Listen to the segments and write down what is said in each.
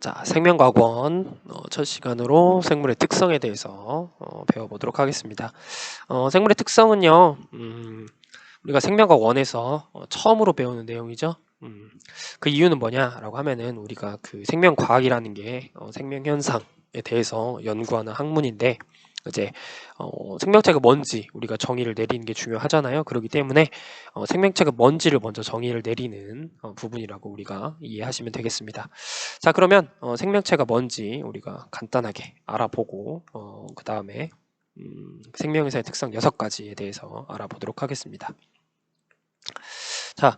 자, 생명과학원 첫 시간으로 생물의 특성에 대해서 배워보도록 하겠습니다. 생물의 특성은요, 우리가 생명과학 1에서 처음으로 배우는 내용이죠. 그 이유는 뭐냐라고 하면은 우리가 그 생명과학이라는 게 생명현상에 대해서 연구하는 학문인데 이제 생명체가 뭔지 우리가 정의를 내리는 게 중요하잖아요. 그렇기 때문에 생명체가 뭔지를 먼저 정의를 내리는 부분이라고 우리가 이해하시면 되겠습니다. 자, 그러면 생명체가 뭔지 우리가 간단하게 알아보고 그 다음에 생명현상의 특성 6가지에 대해서 알아보도록 하겠습니다. 자,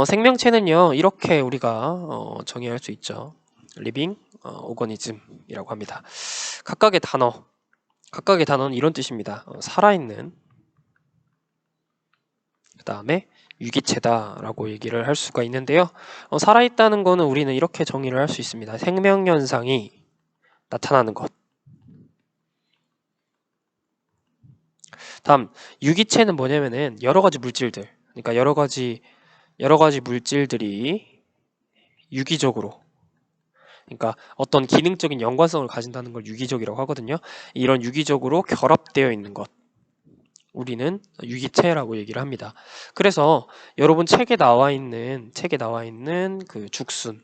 생명체는요 이렇게 우리가 정의할 수 있죠. living organism이라고 합니다. 각각의 단어는 이런 뜻입니다. 살아있는, 그 다음에 유기체다라고 얘기를 할 수가 있는데요. 살아있다는 거는 우리는 이렇게 정의를 할 수 있습니다. 생명현상이 나타나는 것. 다음, 유기체는 뭐냐면은 여러 가지 물질들, 그러니까 여러 가지 물질들이 유기적으로, 그러니까 어떤 기능적인 연관성을 가진다는 걸 유기적이라고 하거든요. 이런 유기적으로 결합되어 있는 것, 우리는 유기체라고 얘기를 합니다. 그래서 여러분 책에 나와 있는 그 죽순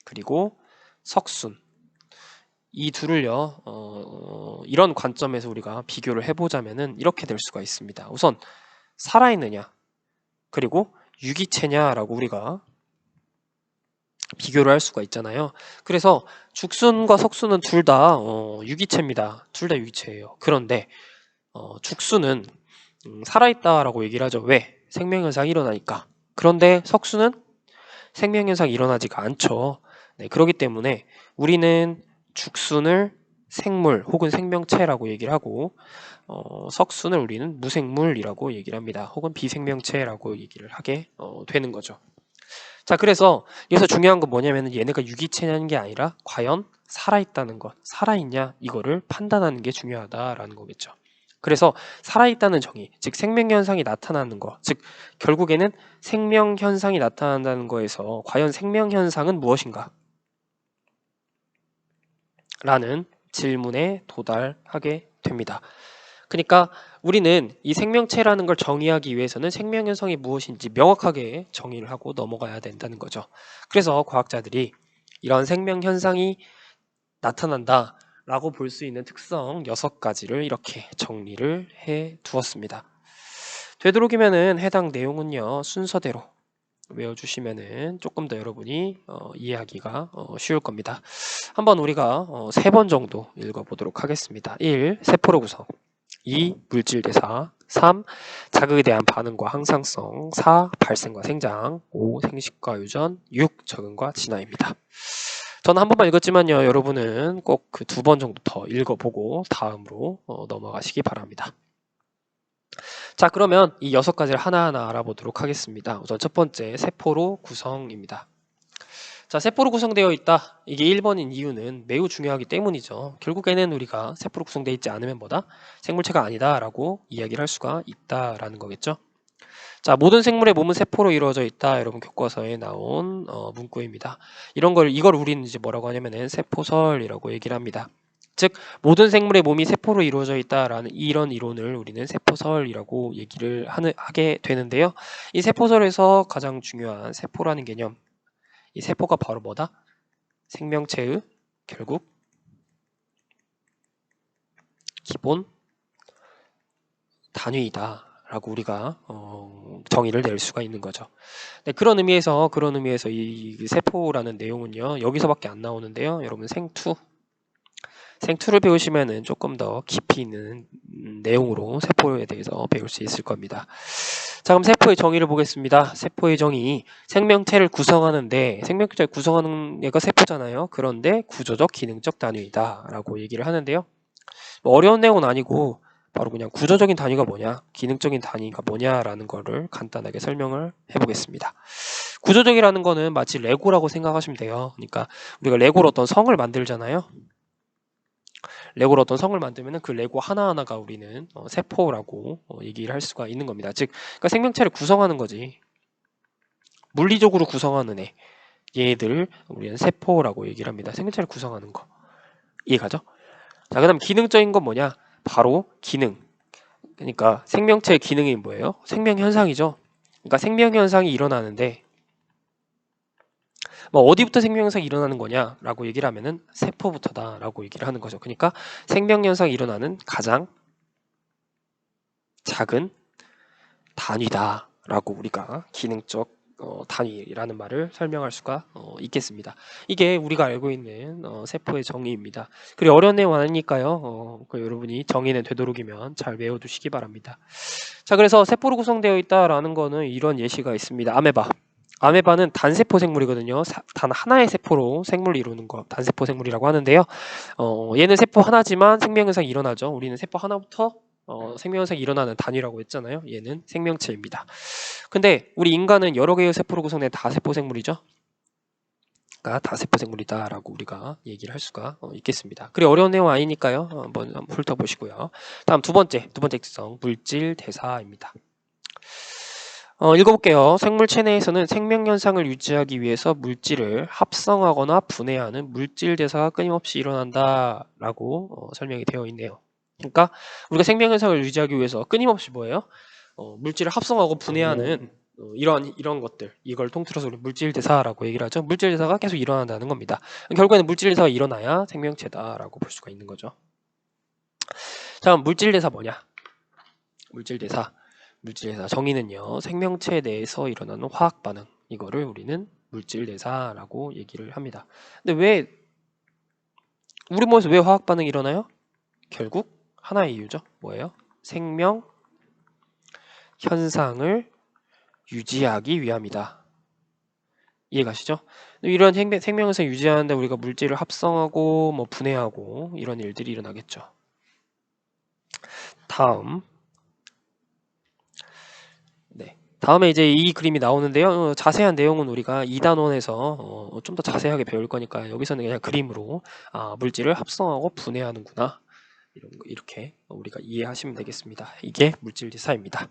그리고 석순, 이 둘을요 이런 관점에서 우리가 비교를 해보자면은 이렇게 될 수가 있습니다. 우선 살아있느냐 그리고 유기체냐라고 우리가 비교를 할 수가 있잖아요. 그래서 죽순과 석순은 둘 다 유기체입니다. 둘 다 유기체예요. 그런데 죽순은 살아있다라고 얘기를 하죠. 왜? 생명현상이 일어나니까. 그런데 석순은 생명현상이 일어나지가 않죠. 네, 그렇기 때문에 우리는 죽순을 생물 혹은 생명체라고 얘기를 하고 석순을 우리는 무생물이라고 얘기를 합니다. 혹은 비생명체라고 얘기를 하게 되는 거죠. 자, 그래서 여기서 중요한 건 뭐냐면 얘네가 유기체냐는 게 아니라 과연 살아있다는 것, 살아있냐 이거를 판단하는 게 중요하다라는 거겠죠. 그래서 살아있다는 정의, 즉 생명현상이 나타나는 것, 즉 결국에는 생명현상이 나타난다는 거에서 과연 생명현상은 무엇인가? 라는 질문에 도달하게 됩니다. 그러니까 우리는 이 생명체라는 걸 정의하기 위해서는 생명현상이 무엇인지 명확하게 정의를 하고 넘어가야 된다는 거죠. 그래서 과학자들이 이런 생명현상이 나타난다 라고 볼 수 있는 특성 6가지를 이렇게 정리를 해 두었습니다. 되도록이면은 해당 내용은요 순서대로 외워주시면은 조금 더 여러분이 이해하기가 쉬울 겁니다. 한번 우리가 3번 정도 읽어보도록 하겠습니다. 1. 세포로 구성, 2. 물질 대사, 3. 자극에 대한 반응과 항상성, 4. 발생과 생장, 5. 생식과 유전, 6. 적응과 진화입니다. 저는 한 번만 읽었지만요 여러분은 꼭 그 2번 정도 더 읽어보고 다음으로 넘어가시기 바랍니다. 자, 그러면 이 6가지를 하나하나 알아보도록 하겠습니다. 우선 첫 번째, 세포로 구성입니다. 자, 세포로 구성되어 있다. 이게 1번인 이유는 매우 중요하기 때문이죠. 결국에는 우리가 세포로 구성되어 있지 않으면 뭐다? 생물체가 아니다 라고 이야기를 할 수가 있다라는 거겠죠. 자, 모든 생물의 몸은 세포로 이루어져 있다. 여러분 교과서에 나온 문구입니다. 이걸 우리는 이제 뭐라고 하냐면은 세포설이라고 얘기를 합니다. 즉 모든 생물의 몸이 세포로 이루어져 있다라는 이런 이론을 우리는 세포설이라고 얘기를 하게 되는데요. 이 세포설에서 가장 중요한 세포라는 개념, 이 세포가 바로 뭐다? 생명체의 결국 기본 단위이다 라고 우리가 정의를 낼 수가 있는 거죠. 네, 그런 의미에서 이 세포라는 내용은요 여기서밖에 안 나오는데요. 여러분 생투를 배우시면은 조금 더 깊이 있는 내용으로 세포에 대해서 배울 수 있을 겁니다. 자, 그럼 세포의 정의를 보겠습니다. 세포의 정의, 생명체를 구성하는데 생명체를 구성하는 얘가 세포잖아요. 그런데 구조적 기능적 단위이다 라고 얘기를 하는데요. 어려운 내용은 아니고 바로 그냥 구조적인 단위가 뭐냐, 기능적인 단위가 뭐냐라는 거를 간단하게 설명을 해보겠습니다. 구조적이라는 거는 마치 레고라고 생각하시면 돼요. 그러니까 우리가 레고로 어떤 성을 만들잖아요. 레고로 어떤 성을 만들면 그 레고 하나하나가 우리는 세포라고 얘기를 할 수가 있는 겁니다. 즉, 그러니까 생명체를 구성하는 거지. 물리적으로 구성하는 애. 얘들 우리는 세포라고 얘기를 합니다. 생명체를 구성하는 거. 이해가죠? 자, 그 다음 기능적인 건 뭐냐? 바로 기능. 그러니까 생명체의 기능이 뭐예요? 생명현상이죠. 그러니까 생명현상이 일어나는데 뭐 어디부터 생명현상이 일어나는 거냐라고 얘기를 하면은 세포부터다라고 얘기를 하는 거죠. 그러니까 생명현상이 일어나는 가장 작은 단위다라고 우리가 기능적 단위라는 말을 설명할 수가 있겠습니다. 이게 우리가 알고 있는 세포의 정의입니다. 그리고 어려운 내용 아니니까요. 여러분이 정의는 되도록이면 잘 외워두시기 바랍니다. 자, 그래서 세포로 구성되어 있다라는 거는 이런 예시가 있습니다. 아메바. 아메바는 단세포 생물이거든요. 단 하나의 세포로 생물을 이루는 거 단세포 생물이라고 하는데요. 얘는 세포 하나지만 생명현상이 일어나죠. 우리는 세포 하나부터 생명현상이 일어나는 단위라고 했잖아요. 얘는 생명체입니다. 근데 우리 인간은 여러 개의 세포로 구성된 다세포 생물이죠. 그러니까 다세포 생물이다라고 우리가 얘기를 할 수가 있겠습니다. 그리고 어려운 내용 아니니까요. 한번 훑어보시고요. 다음 두 번째 특성 물질 대사입니다. 읽어볼게요. 생물체 내에서는 생명현상을 유지하기 위해서 물질을 합성하거나 분해하는 물질 대사가 끊임없이 일어난다라고 설명이 되어 있네요. 그러니까 우리가 생명현상을 유지하기 위해서 끊임없이 뭐예요? 물질을 합성하고 분해하는 이런 것들, 이걸 통틀어서 우리 물질 대사라고 얘기를 하죠. 물질 대사가 계속 일어난다는 겁니다. 결국에는 물질 대사가 일어나야 생명체다라고 볼 수가 있는 거죠. 자, 물질 대사 뭐냐? 물질 대사 정의는요. 생명체 내에서 일어나는 화학 반응, 이거를 우리는 물질 대사라고 얘기를 합니다. 근데 왜 우리 몸에서 왜 화학 반응이 일어나요? 결국 하나의 이유죠. 뭐예요? 생명 현상을 유지하기 위함이다. 이해가시죠? 이런 생명 현상 유지하는데 우리가 물질을 합성하고 뭐 분해하고 이런 일들이 일어나겠죠. 다음에 이제 이 그림이 나오는데요. 자세한 내용은 우리가 2단원에서 좀 더 자세하게 배울 거니까 여기서는 그냥 그림으로 물질을 합성하고 분해하는구나. 이렇게 우리가 이해하시면 되겠습니다. 이게 물질 대사입니다.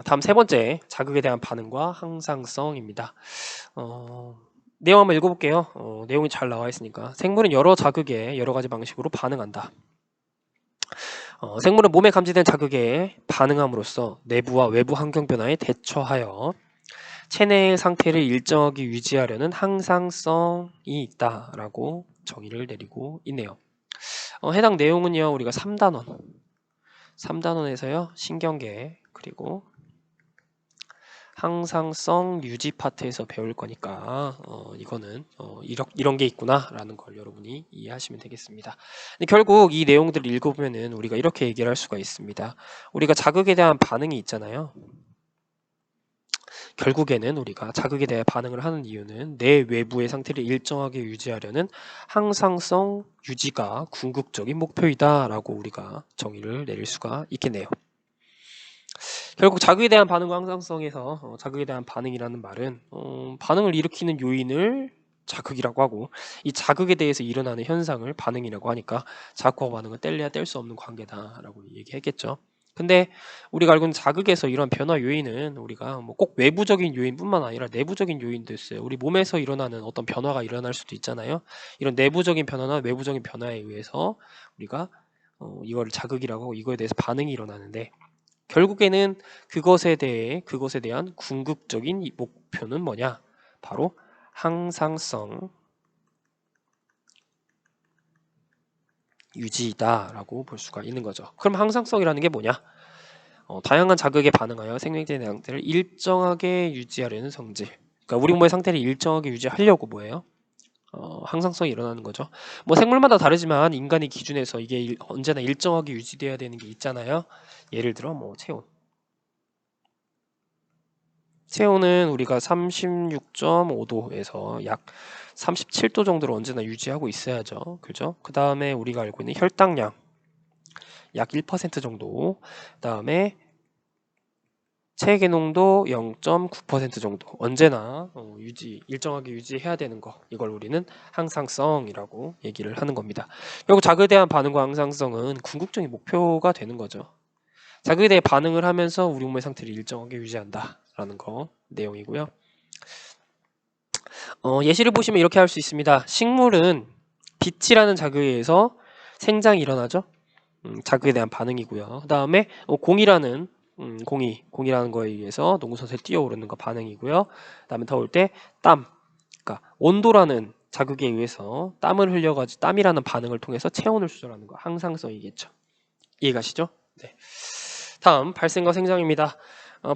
다음 세 번째, 자극에 대한 반응과 항상성입니다. 내용 한번 읽어볼게요. 내용이 잘 나와 있으니까. 생물은 여러 자극에 여러 가지 방식으로 반응한다. 생물은 몸에 감지된 자극에 반응함으로써 내부와 외부 환경 변화에 대처하여 체내의 상태를 일정하게 유지하려는 항상성이 있다라고 정의를 내리고 있네요. 해당 내용은요, 우리가 3단원에서요, 신경계 그리고 항상성 유지 파트에서 배울 거니까 이거는 이런 게 있구나라는 걸 여러분이 이해하시면 되겠습니다. 근데 결국 이 내용들을 읽어보면은 우리가 이렇게 얘기를 할 수가 있습니다. 우리가 자극에 대한 반응이 있잖아요. 결국에는 우리가 자극에 대해 반응을 하는 이유는 내 외부의 상태를 일정하게 유지하려는 항상성 유지가 궁극적인 목표이다라고 우리가 정의를 내릴 수가 있겠네요. 결국 자극에 대한 반응과 항상성에서 자극에 대한 반응이라는 말은 반응을 일으키는 요인을 자극이라고 하고 이 자극에 대해서 일어나는 현상을 반응이라고 하니까 자극과 반응은 뗄래야 뗄 수 없는 관계다라고 얘기했겠죠. 근데 우리가 알고 있는 자극에서 이런 변화 요인은 우리가 뭐 꼭 외부적인 요인뿐만 아니라 내부적인 요인도 있어요. 우리 몸에서 일어나는 어떤 변화가 일어날 수도 있잖아요. 이런 내부적인 변화나 외부적인 변화에 의해서 우리가 이거를 자극이라고 하고 이거에 대해서 반응이 일어나는데 결국에는 그것에 대한 궁극적인 목표는 뭐냐? 바로 항상성 유지다라고 볼 수가 있는 거죠. 그럼 항상성이라는 게 뭐냐? 다양한 자극에 반응하여 생명체의 상태를 일정하게 유지하려는 성질. 그러니까 우리 몸의 상태를 일정하게 유지하려고 뭐예요? 항상성이 일어나는 거죠. 뭐 생물마다 다르지만 인간의 기준에서 이게 언제나 일정하게 유지돼야 되는 게 있잖아요. 예를 들어 뭐 체온은 우리가 36.5도에서 약 37도 정도로 언제나 유지하고 있어야죠. 그죠? 그 다음에 우리가 알고 있는 혈당량 약 1% 정도. 그 다음에 체액의 농도 0.9% 정도. 언제나 일정하게 유지해야 되는 거. 이걸 우리는 항상성이라고 얘기를 하는 겁니다. 결국 자극에 대한 반응과 항상성은 궁극적인 목표가 되는 거죠. 자극에 대해 반응을 하면서 우리 몸의 상태를 일정하게 유지한다라는 거 내용이고요. 예시를 보시면 이렇게 할 수 있습니다. 식물은 빛이라는 자극에 의해서 생장이 일어나죠. 자극에 대한 반응이고요. 그 다음에 공이라는 거에 의해서 농구선수에 뛰어오르는 거 반응이고요. 그 다음에 더울 때 땀, 그러니까 온도라는 자극에 의해서 땀을 흘려가지고 땀이라는 반응을 통해서 체온을 조절하는 거, 항상성이겠죠. 이해가시죠? 네. 다음 발생과 생장입니다.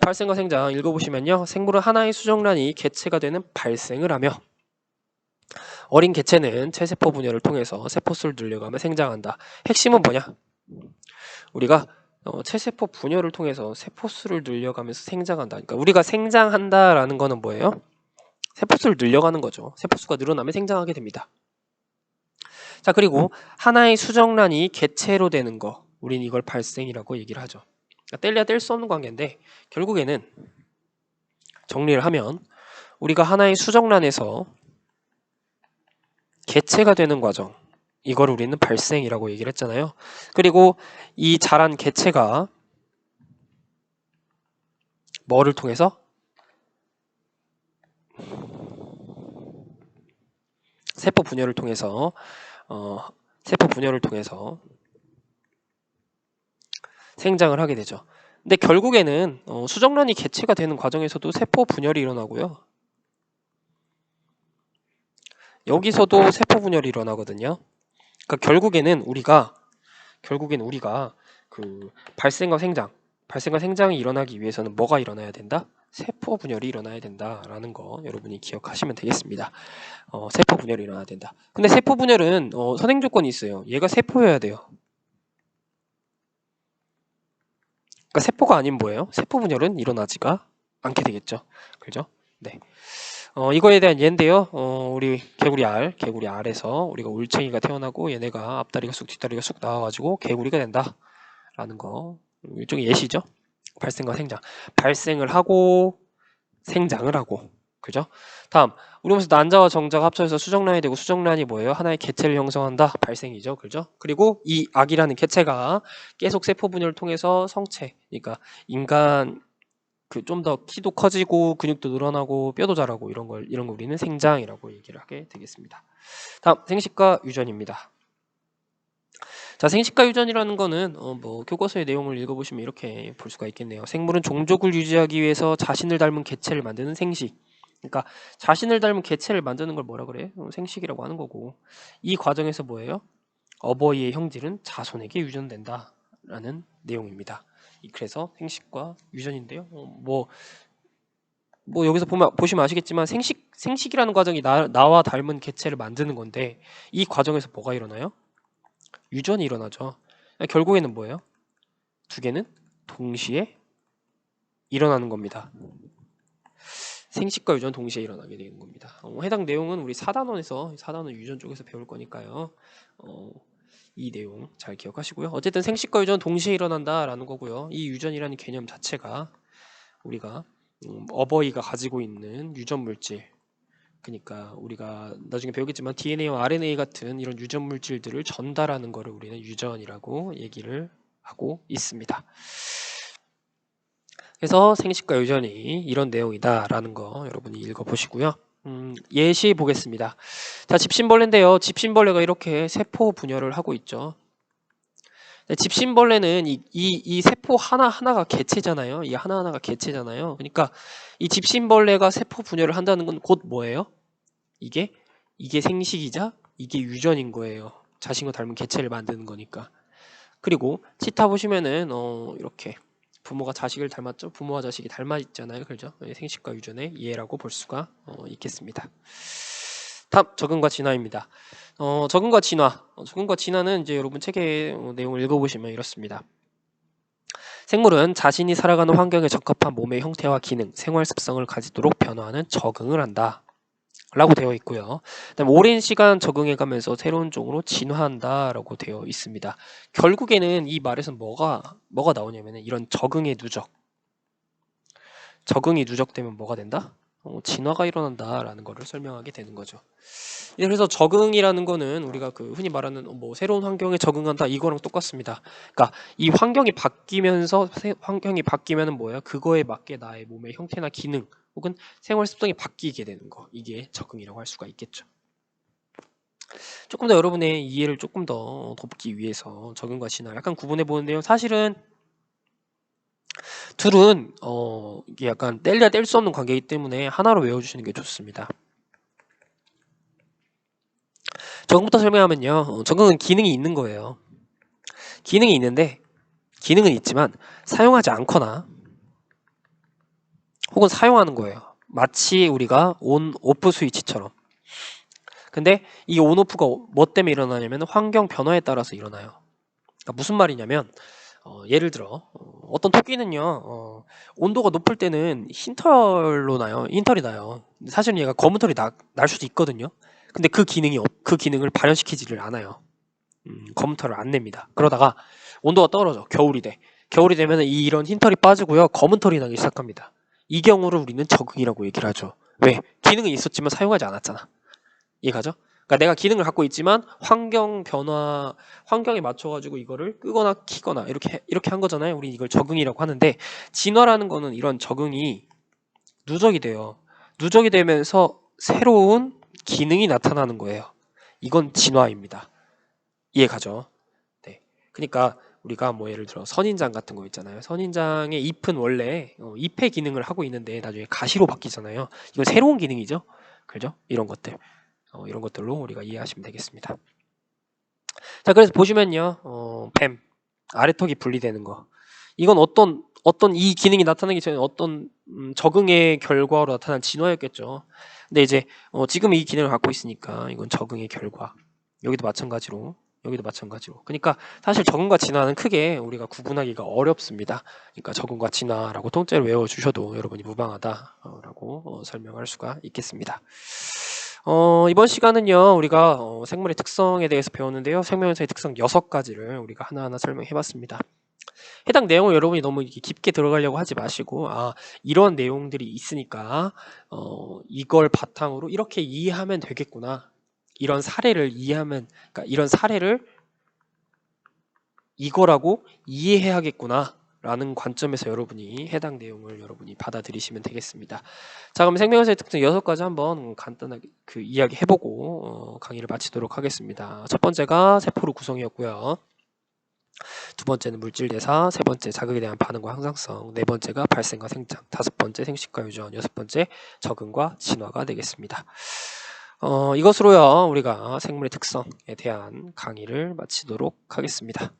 발생과 생장 읽어보시면요. 생물은 하나의 수정란이 개체가 되는 발생을 하며 어린 개체는 체세포 분열을 통해서 세포수를 늘려가며 생장한다. 핵심은 뭐냐? 우리가 체세포 분열을 통해서 세포수를 늘려가면서 생장한다. 그러니까 우리가 생장한다라는 거는 뭐예요? 세포수를 늘려가는 거죠. 세포수가 늘어나면 생장하게 됩니다. 자, 그리고 하나의 수정란이 개체로 되는 거, 우린 이걸 발생이라고 얘기를 하죠. 그러니까 뗄래야 뗄 수 없는 관계인데 결국에는 정리를 하면 우리가 하나의 수정란에서 개체가 되는 과정, 이걸 우리는 발생이라고 얘기를 했잖아요. 그리고 이 자란 개체가 뭐를 통해서? 세포 분열을 통해서 생장을 하게 되죠. 근데 결국에는 수정란이 개체가 되는 과정에서도 세포 분열이 일어나고요. 여기서도 세포 분열이 일어나거든요. 그러니까 결국에는 우리가 그 발생과 생장이 일어나기 위해서는 뭐가 일어나야 된다? 세포 분열이 일어나야 된다라는 거 여러분이 기억하시면 되겠습니다. 세포 분열이 일어나야 된다. 근데 세포 분열은 선행 조건이 있어요. 얘가 세포여야 돼요. 그러니까 세포가 아닌 뭐예요? 세포 분열은 일어나지가 않게 되겠죠. 그죠? 네. 이거에 대한 예인데요. 우리 개구리 알에서 우리가 울챙이가 태어나고 얘네가 앞다리가 쑥 뒷다리가 쑥 나와가지고 개구리가 된다라는 거 일종의 예시죠. 발생과 생장. 발생을 하고 생장을 하고. 그죠? 다음 우리 몸에서 난자와 정자가 합쳐져서 수정란이 되고 수정란이 뭐예요? 하나의 개체를 형성한다. 발생이죠. 그죠? 그리고 이 아기라는 개체가 계속 세포 분열을 통해서 성체, 그러니까 인간 좀 더 키도 커지고 근육도 늘어나고 뼈도 자라고 이런 거 우리는 생장이라고 얘기를 하게 되겠습니다. 다음 생식과 유전입니다. 자, 생식과 유전이라는 거는 교과서의 내용을 읽어보시면 이렇게 볼 수가 있겠네요. 생물은 종족을 유지하기 위해서 자신을 닮은 개체를 만드는 생식. 그러니까 자신을 닮은 개체를 만드는 걸 뭐라 그래? 생식이라고 하는 거고 이 과정에서 뭐예요? 어버이의 형질은 자손에게 유전된다라는 내용입니다. 그래서 생식과 유전인데요. 여기서 보시면 아시겠지만 생식이라는 과정이 나와 닮은 개체를 만드는 건데 이 과정에서 뭐가 일어나요? 유전이 일어나죠. 결국에는 뭐예요? 두 개는 동시에 일어나는 겁니다. 생식과 유전 동시에 일어나게 되는 겁니다. 해당 내용은 우리 4단원 유전 쪽에서 배울 거니까요. 이 내용 잘 기억하시고요. 어쨌든 생식과 유전 동시에 일어난다라는 거고요. 이 유전이라는 개념 자체가 우리가 어버이가 가지고 있는 유전 물질, 그러니까 우리가 나중에 배우겠지만 DNA와 RNA 같은 이런 유전 물질들을 전달하는 거를 우리는 유전이라고 얘기를 하고 있습니다. 그래서 생식과 유전이 이런 내용이다라는 거 여러분이 읽어보시고요. 예시 보겠습니다. 자, 집신벌레인데요. 집신벌레가 이렇게 세포 분열을 하고 있죠. 집신벌레는 이 세포 하나하나가 개체잖아요. 이 하나하나가 개체잖아요. 그러니까 이 집신벌레가 세포 분열을 한다는 건 곧 뭐예요? 이게 생식이자 이게 유전인 거예요. 자신과 닮은 개체를 만드는 거니까. 그리고 치타 보시면은 이렇게 부모가 자식을 닮았죠. 부모와 자식이 닮아 있잖아요. 그렇죠? 생식과 유전의 이해라고 볼 수가 있겠습니다. 다음 적응과 진화입니다. 적응과 진화는 이제 여러분 책의 내용을 읽어보시면 이렇습니다. 생물은 자신이 살아가는 환경에 적합한 몸의 형태와 기능, 생활 습성을 가지도록 변화하는 적응을 한다. 라고 되어 있고요. 그다음에 오랜 시간 적응해가면서 새로운 종으로 진화한다라고 되어 있습니다. 결국에는 이 말에서 뭐가 나오냐면은 이런 적응의 누적. 적응이 누적되면 뭐가 된다? 진화가 일어난다라는 것을 설명하게 되는 거죠. 그래서 적응이라는 거는 우리가 흔히 말하는 새로운 환경에 적응한다 이거랑 똑같습니다. 그러니까 이 환경이 바뀌면은 뭐예요? 그거에 맞게 나의 몸의 형태나 기능 혹은 생활 습성이 바뀌게 되는 거, 이게 적응이라고 할 수가 있겠죠. 조금 더 여러분의 이해를 조금 더 돕기 위해서 적응과 진화 약간 구분해 보는데요. 사실은 둘은 이게 약간 뗄래야 뗄 수 없는 관계이기 때문에 하나로 외워주시는 게 좋습니다. 적응부터 설명하면요. 적응은 기능이 있는 거예요. 기능이 있는데 기능은 있지만 사용하지 않거나 혹은 사용하는 거예요. 마치 우리가 온, 오프 스위치처럼. 근데 이 온, 오프가 뭐 때문에 일어나냐면 환경 변화에 따라서 일어나요. 그러니까 무슨 말이냐면 예를 들어 어떤 토끼는요 온도가 높을 때는 흰털로 나요. 흰털이 나요. 사실은 얘가 검은 털이 날 수도 있거든요. 근데 그 기능을 발현시키지를 않아요. 검은 털을 안 냅니다. 그러다가 온도가 떨어져. 겨울이 돼. 겨울이 되면 이런 흰털이 빠지고요. 검은 털이 나기 시작합니다. 이 경우를 우리는 적응이라고 얘기를 하죠. 왜? 기능은 있었지만 사용하지 않았잖아. 이해가죠? 그러니까 내가 기능을 갖고 있지만 환경 변화, 환경에 맞춰가지고 이거를 끄거나 키거나 이렇게 한 거잖아요. 우리 이걸 적응이라고 하는데 진화라는 거는 이런 적응이 누적이 돼요. 누적이 되면서 새로운 기능이 나타나는 거예요. 이건 진화입니다. 이해가죠? 네. 그러니까 우리가 뭐 예를 들어 선인장 같은 거 있잖아요. 선인장의 잎은 원래 잎의 기능을 하고 있는데 나중에 가시로 바뀌잖아요. 이건 새로운 기능이죠. 그죠? 이런 것들. 이런 것들로 우리가 이해하시면 되겠습니다. 자, 그래서 보시면요. 뱀, 아래턱이 분리되는 거. 이건 어떤 이 기능이 나타나기 전에 어떤 적응의 결과로 나타난 진화였겠죠. 근데 이제 지금 이 기능을 갖고 있으니까 이건 적응의 결과. 여기도 마찬가지로. 그러니까 사실 적응과 진화는 크게 우리가 구분하기가 어렵습니다. 그러니까 적응과 진화라고 통째로 외워주셔도 여러분이 무방하다라고 설명할 수가 있겠습니다. 이번 시간은요, 우리가 생물의 특성에 대해서 배웠는데요. 생명현상의 특성 6가지를 우리가 하나하나 설명해 봤습니다. 해당 내용을 여러분이 너무 깊게 들어가려고 하지 마시고, 이런 내용들이 있으니까, 이걸 바탕으로 이렇게 이해하면 되겠구나. 이런 사례를 그러니까 이런 사례를 이거라고 이해해야겠구나. 라는 관점에서 여러분이 해당 내용을 여러분이 받아들이시면 되겠습니다. 자, 그럼 생명현상의 특성 6가지 한번 간단하게 이야기 해보고 강의를 마치도록 하겠습니다. 첫 번째가 세포로 구성이었고요. 두 번째는 물질 대사, 세 번째 자극에 대한 반응과 항상성, 네 번째가 발생과 생장, 다섯 번째 생식과 유전, 여섯 번째 적응과 진화가 되겠습니다. 이것으로요 우리가 생물의 특성에 대한 강의를 마치도록 하겠습니다.